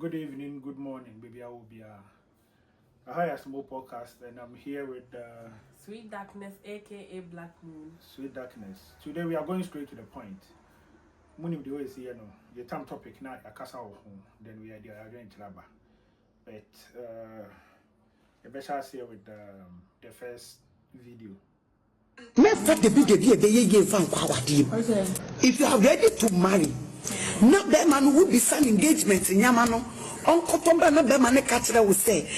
Good evening, good morning, baby. I will be a ASSMOO Podcast, and I'm here with Sweet Darkness, aka Black Moon. Sweet Darkness. Today we are going straight to the point. Money the way see the time topic now a casa home. Then we are going to Laba. But the best I see with the first video. If you are ready to marry, not that man will be some engagement in Yamano. Uncle Tomba, not that man, catcher will say,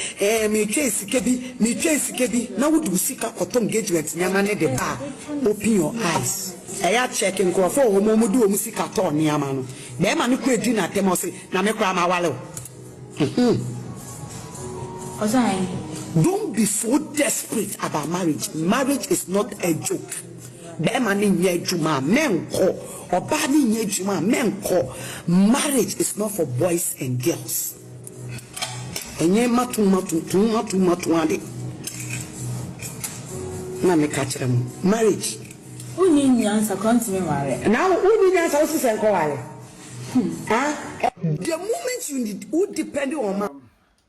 me chase kebi, now would you seek a cotton engagement in Yamane de bar? Open your eyes. I are checking for Momudu Musikaton Yamano. Them man who dinner, Temosi, Namekrama Wallow. Don't be so desperate about marriage. Marriage is not a joke. Marriage is not for boys and girls. Marriage. Who need the answer? Now, who need the answer? The moment you need, who depend on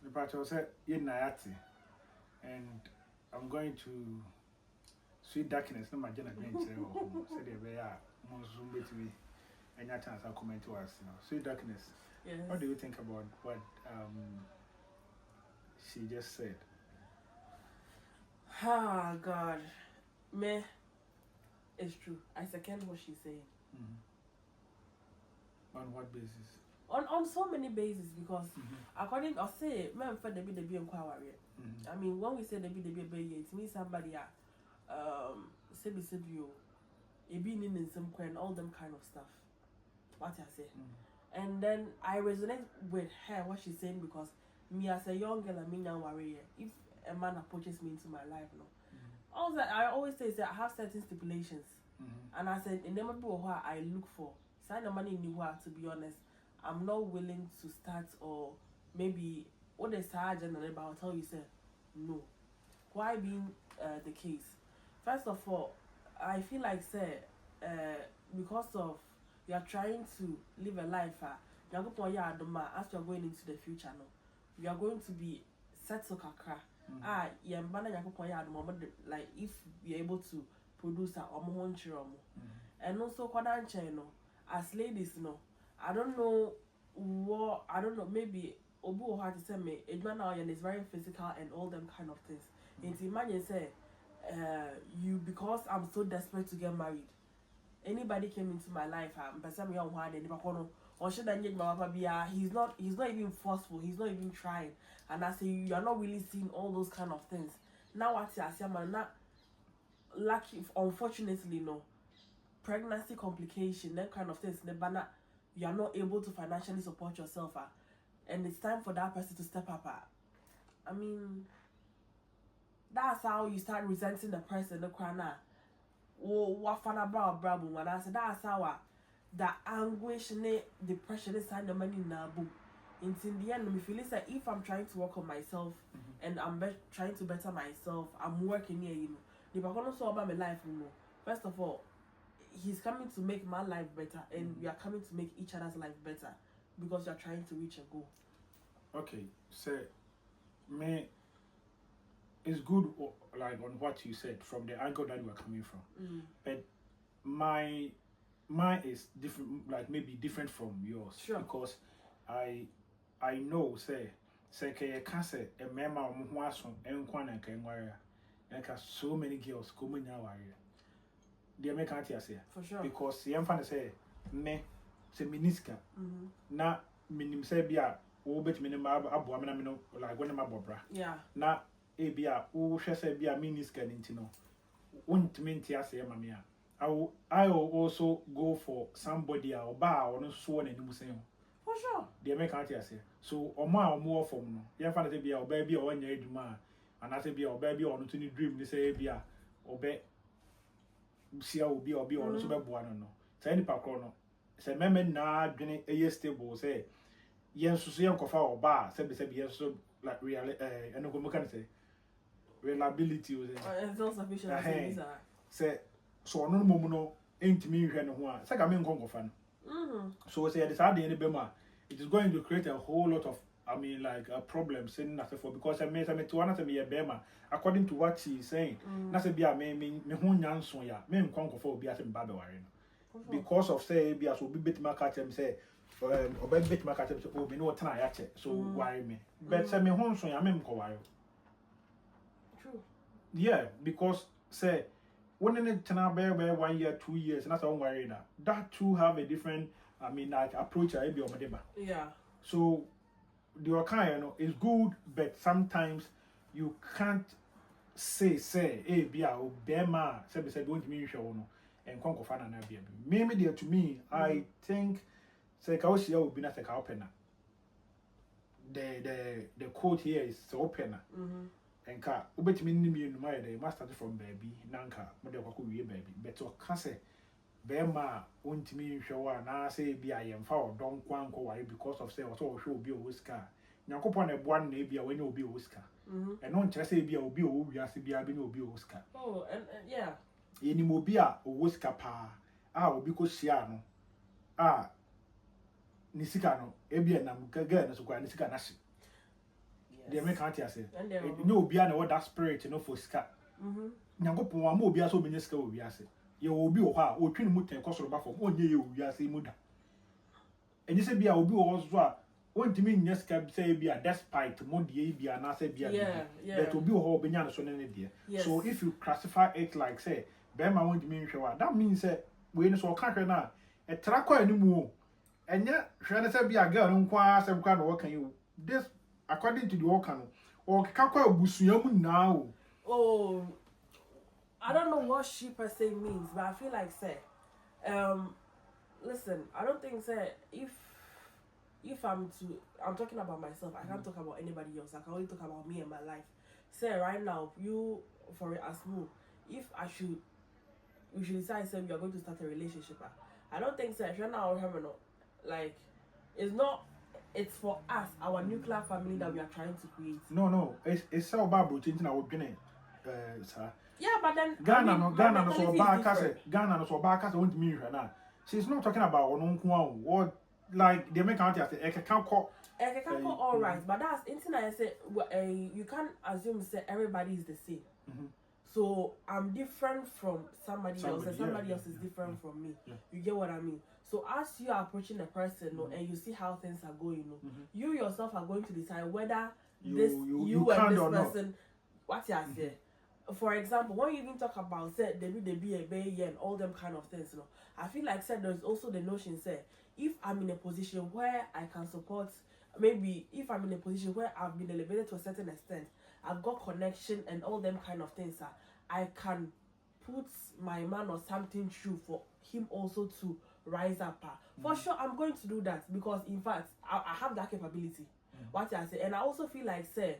The part was and I'm going to Sweet Darkness. No, my general going to say they are more zoom with me. And that chance I'll comment to us. Sweet Darkness. Yes. What do you think about what she just said? Ah, God. Me, it's true. I second what she's saying. On what basis? On so many bases, because according I say, man, for the be inquiry. I mean, when we say the be it means somebody Sebi it being in some kind, all them kind of stuff. What I say. And then I resonate with her what she's saying, because me as a young girl, I mean young warrior, if a man approaches me into my life, no. Also, I always say that I have certain stipulations. And I said, in never be what I look for. Sign the money in the to be honest. I'm not willing to start, or maybe what they say generally, but I'll tell you, sir, no. Why being the case? First of all, I feel like, sir, because of you are trying to live a life, as you're going into the future, no, you are going to be set to kakra. Like if you're able to produce a and also as ladies, no. I don't know, maybe Obu had to say me, and is very physical and all them kind of things. And imagine say, you, because I'm so desperate to get married. Anybody came into my life, he's not even forceful, he's not even trying. And I say you are not really seeing all those kind of things. Now what I say, I'm not lucky, unfortunately, no. Pregnancy complication, that kind of things, you are not able to financially support yourself, and it's time for that person to step up. I mean, that's how you start resenting the person, the crana. What fun about problem? And I said that's how the anguish, depression is the money na boom. In the end, me feel like if I'm trying to work on myself and I'm trying to better myself, I'm working here, you know. If I'm gonna solve about my life, you know. First of all, he's coming to make my life better, and we are coming to make each other's life better, because you're trying to reach a goal. Okay, so me, it's good, like on what you said from the angle that you are coming from, but mine is different, like maybe different from yours. Sure. Because I know say can say a mema who has some and so many girls come in our area. The American say For sure. because the infant say me say miniska na minim say bia wo bet minim abo amena me no like when ma bobra Yeah. na e bia wo hwe say bia miniska ninti no wontimi ntia say mama ya I will also go for somebody oba or no so na nimu say For sure. the American say so omo from no the infant say bia oba bia o nya eduma and I say bia oba bia ono to ni dream ni say bia obe sia obi ono so beboa no say ni pakro no say meme na adwene eye stable say yen so yen kofa oba say be yen so like real eno ko can say reliability was it's not sufficient say so ono no ntimi hwe no ho a say ka me nkonkofa no so say the sad dey ni be ma it is going to create a whole lot of problems in that for because I mean to one of me a bema according to what she is saying. Na say bia me ho nyanso ya me nkon for obi asem ba be ware no. Because of say bia so obi betima ka chem say obi betima ka chem say obi no tena ya che so ware me. But say me ho nso ya me mko ware. True. Yeah, because say when in it tena be 1 year 2 years and that's on worry that too have a different approach I be on my Yeah. so the kind is good, but sometimes you can't say be a bema say don't mean show no and conquer fan and be maybe there to me I think say kausia will be not a opener. The quote here is opener. And ka ubetimi nimi no my dey master from baby nanka mo dey kwako wie baby but o ka say bema ontimi hwe wa na say bi ayemfa o don kwanko ware because of say o so hwe obi o wiska nyankopon na ebo na bia wanya obi o wiska and no nkyere say bia obi o wiase bia bi na obi o wiska Oh, and yeah, yeni mo bi a o wiska pa obi ko hia no ni sika no ebia na mgaga na so kwa ni sika na shi they make out here say no obi na what that spirit no for ska nyankopon wa ma obi aso obi ska obi ase ye obi wo ha o twini muten kosoro ba fo onye ye obi ase mu da enyi se bia obi wo so a ontimi nya ska say bia despite mo de bia na say bia that obi wo ho obi nya no so ne de so if you classify it like say be ma won timi nhwe wa that means say we no so ka hwe na e tra kwa animu o enya hwe na say bia girl nko a say kwa no work you this according to the worker no or kakwa busuya mu na o. Oh, I don't know what she per se means, but I feel like say listen, I don't think say if I'm talking about myself, I can't talk about anybody else. I can only talk about me and my life. Say right now, you for ASSMOO, if we should decide say we are going to start a relationship. I don't think say right now like it's for us, our nuclear family that we are trying to create. No, it's so bad bro changing our beginning. Sir. Yeah, but then Ghana no so bad case won't mean na. She's not talking about what like they make out as a can call all right, but that's internet say you can't assume say everybody is the same. So I'm different from somebody else, and somebody else is different from me. You get what I mean? So as you are approaching a person, and you see how things are going, you yourself are going to decide whether you and this person, what you say. For example, when you even talk about say they be a baby and all them kind of things, I feel like said there's also the notion say if I'm in a position where I can support, maybe if I'm in a position where I've been elevated to a certain extent, I've got connection and all them kind of things, I can put my man or something through for him also to rise up. For sure, I'm going to do that because in fact, I have that capability. What I say, and I also feel like say,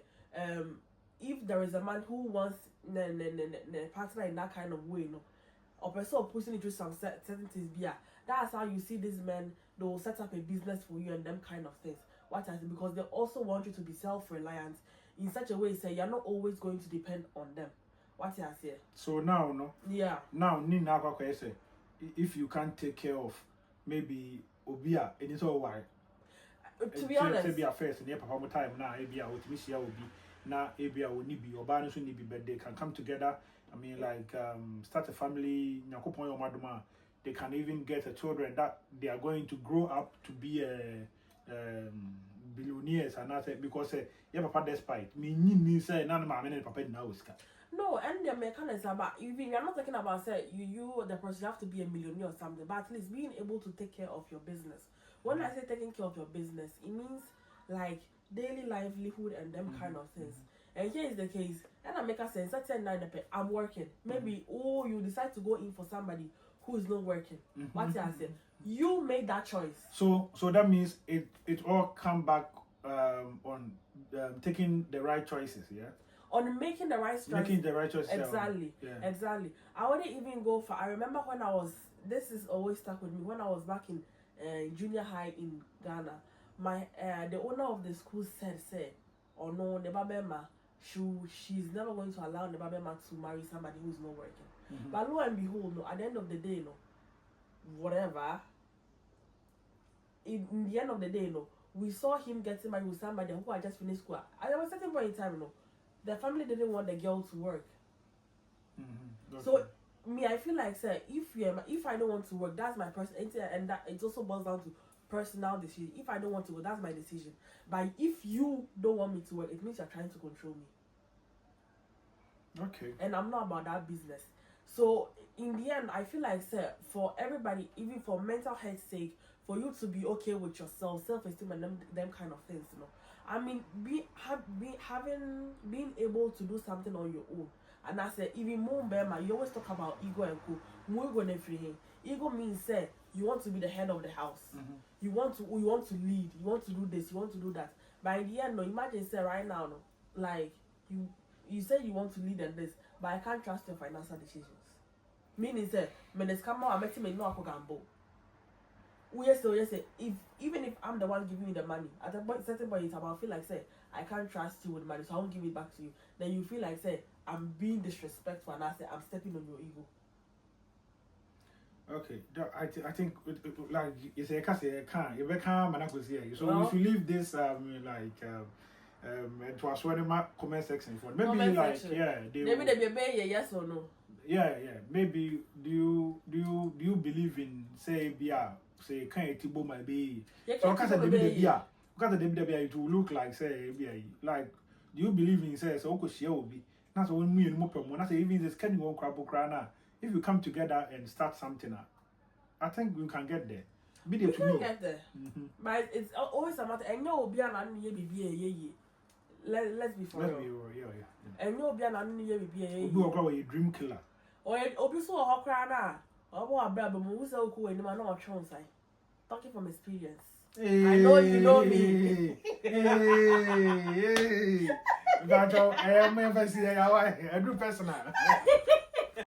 if there is a man who wants the partner in that kind of way, or person pushing it through some certain things, that's how you see these men. They will set up a business for you and them kind of things. What I say, because they also want you to be self-reliant in such a way, say you're not always going to depend on them. What I say. So now, now, Nina say, if you can't take care of maybe Obia, it is all right. To be honest, be a first in the perform time now, Abia with Missia will be now Abia will need be or Banus will need be, but they can come together. I mean, like start a family, Nyakopon or Maduma. They can even get a children that they are going to grow up to be billionaires and that's it because yeah, papa despite me say none of my men papa now is no, and the mechanism about even you're not talking about say you the person you have to be a millionaire or something, but at least being able to take care of your business. When I say taking care of your business, it means like daily livelihood and them kind of things. And here is the case, and I make a sense. Let's say I'm working. Maybe you decide to go in for somebody who is not working. What I said, you made that choice. So that means it all come back on taking the right choices, yeah. On making the right choice. Making the right choices. Exactly. Yeah. Exactly. I wouldn't even go for. I remember when I was. This is always stuck with me. When I was back in junior high in Ghana, my the owner of the school said, "Oh no, the babema, she's never going to allow the babema to marry somebody who's not working." But lo and behold, at the end of the day, whatever. In the end of the day, we saw him getting married with somebody who had just finished school. At a certain point in time, the family didn't want the girl to work. Okay. So me, I feel like, sir, if I don't want to work, that's my person, and that it also boils down to personal decision. If I don't want to work, that's my decision. But if you don't want me to work, it means you're trying to control me. Okay. And I'm not about that business. So in the end, I feel like, sir, for everybody, even for mental health's sake, for you to be okay with yourself, self-esteem, and them kind of things, I mean, being able to do something on your own. And I said, even more, you always talk about ego and co. Ego means, say, you want to be the head of the house. Mm-hmm. You want to lead. You want to do this. You want to do that. But in the end, imagine, say, right now, like you say you want to lead and this, but I can't trust your financial decisions. Meaning, say, when it's come out, I met him in no gamble. Yes, even if I'm the one giving you the money, at a certain point in time, I'll feel like, say, I can't trust you with money, so I won't give it back to you. Then you feel like, say, I'm being disrespectful, and I say, I'm stepping on your ego. Okay, I think like you say, can't so well, if you leave this to us when my comment section for maybe comment like section. yeah Maybe they be yes or no. Yeah, maybe do you believe in say kind of tibo might be so because it will look like say like do you believe in say so share will be that's when me and more that's even this kind of crap if you come together and start something I think we can get there. We can get there. Mm-hmm. But it's always a matter and no be an let's be for real. And no be an a dream killer. Or so hokrana or who so cool and man not talking from experience. Hey, I know you know me. Hey, I am never see I do personal.